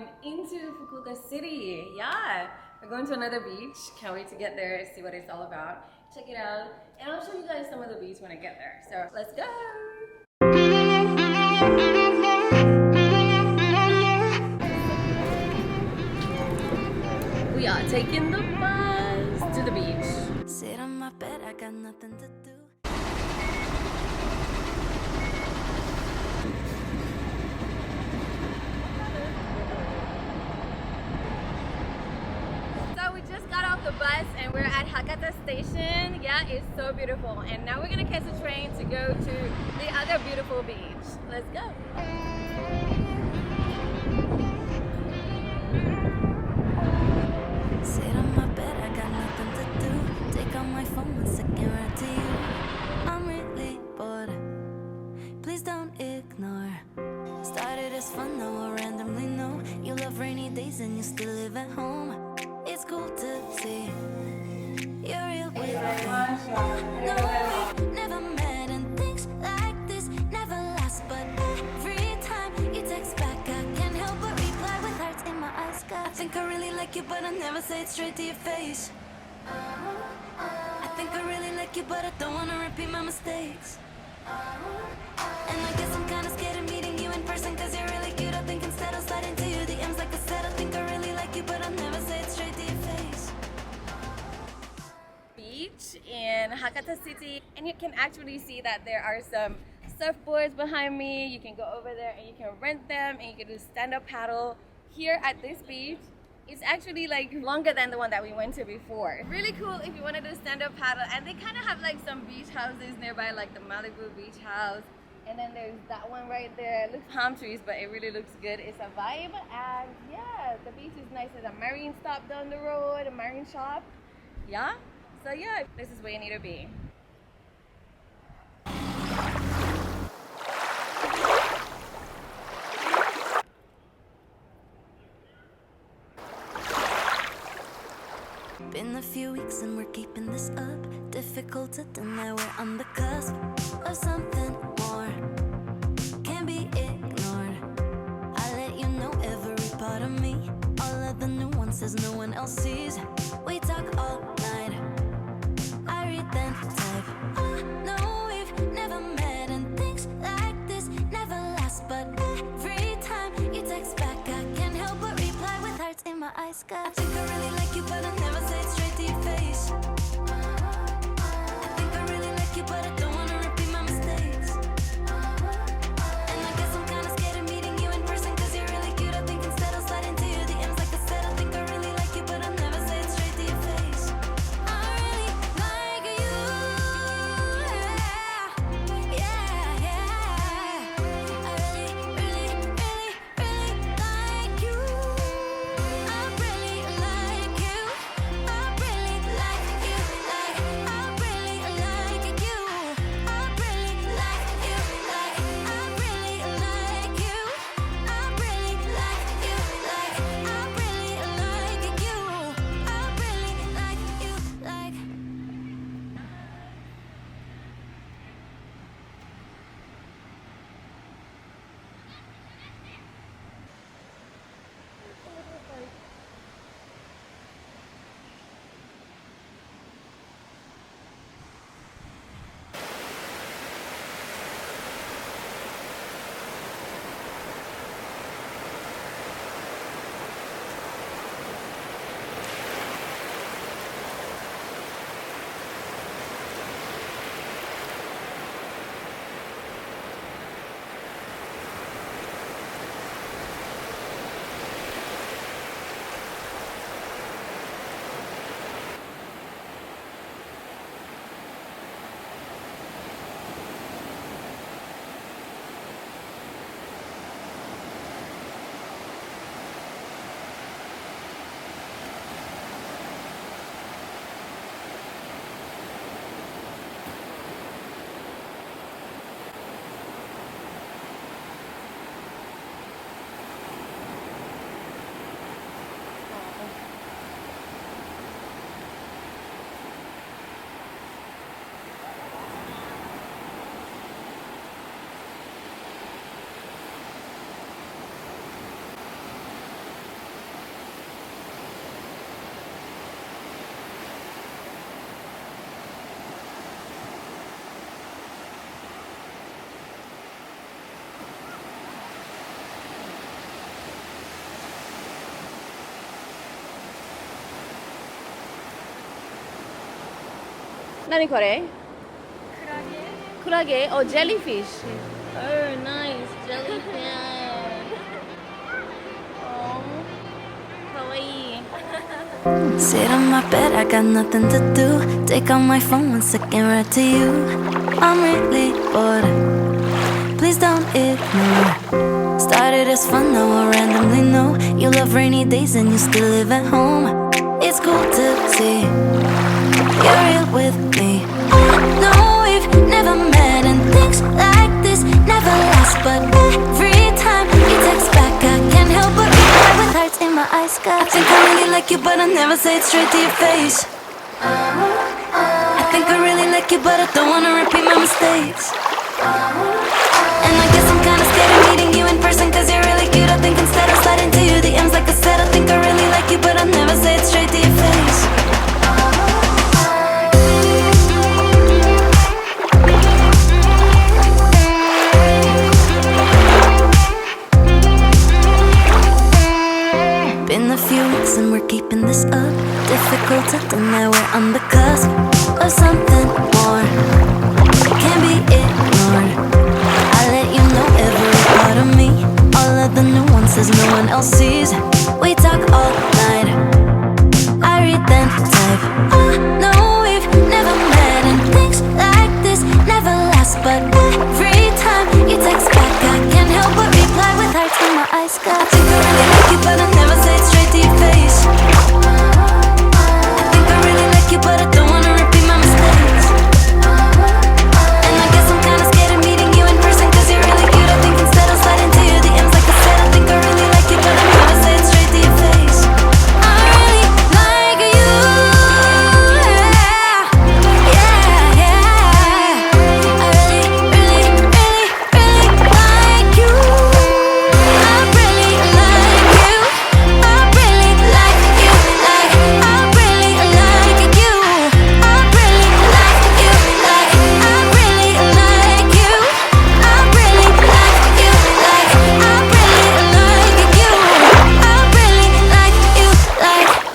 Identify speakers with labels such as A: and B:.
A: going into Fukuoka city. Yeah, we're going to another beach. Can't wait to get there, see what it's all about. Check it out, and I'll show you guys some of the beach when I get there. So let's go. We are taking the bus to the beach. Sit on my bed, I got nothing to do. So we just got off the bus and we're at Hakata station. Yeah, it's so beautiful. And now we're gonna catch a train to go to the other beautiful beach. Let's go. Sit on my bed, I got nothing to do. Take out my phone, 1 second, right to you. I'm really bored, please don't ignore. Started as fun, now I randomly know you love rainy days and you still live at home. It's cool to see you're real with me. No, we never met and things like this never last. But every time you text back, I can't help but reply with hearts in my eyes. I think I really like you, but I never say it straight to your face. I think I really like you, but I don't wanna repeat my mistakes. And I guess I'm kinda scared of meeting you in person, cause you're really cute. I think instead I'll slide into your DMs like I said. I think I really like you, but I'll never say it straight to your face. Beach in Hakata City, and you can actually see that there are some surfboards behind me. You can go over there and you can rent them, and you can do stand-up paddle here at this beach. It's actually like longer than the one that we went to before. Really cool if you want to do stand-up paddle, and they kind of have like some beach houses nearby, like the Malibu beach house, and then there's that one right there. It looks palm trees, but it really looks good. It's a vibe, and yeah, the beach is nice. There's a marine stop down the road, a marine shop. Yeah, so yeah, this is where you need to be. Been a few weeks and we're keeping this up. Difficult to deny we're on the cusp of something more. Can't be ignored. I let you know every part of me. All of the nuances no one else sees. We talk all night. I read then type. Oh no, we've never met and things like this never last. But every time you text back, I can't help but reply with hearts in my eyes. I think I really like you, but I never say it straight to your face. I think I really like you, but I don't wanna repeat my mistakes. And I guess I'm kinda scared of meeting you in person, cause you're really cute. I think instead I'll slide into your DMs like I said. I think I really like you, but I'll never say it straight to your face. I really like you, yeah, yeah. I really, really, really, really like you. I really like you. I really like you. I really like you.
B: 何これ？クラゲ？Oh, jellyfish. Oh, nice. Jellyfish. Oh, かわいい。
A: Sit on my bed, I got nothing to do. Take out my phone, 1 second, right to you. I'm really bored. Please don't ignore. Started as fun, now I randomly know you love rainy days and you still live at home. It's cool to see you're real with me. No, we've never met and things like this never last. But every time you text back, I can't help but reply with hearts in my eyes. I think I really like you, but I never say it straight to your face. I think I really like you, but I don't wanna repeat my mistakes. And I guess I'm kinda scared of meeting you in person, cause you're really cute. I think instead I'll slide into you DMs like I said. I think I really like you, but I never say it straight to your face. Been a few weeks and we're keeping this up. Difficult to deny we're on the cusp of something more. Can't be ignored. I let you know every part of me, all of the nuances no one else sees. We talk all night, I read then type. Oh no, we've never met and things like this never last. But every time you text back, I can't help but reply with hearts in my eyes. God, I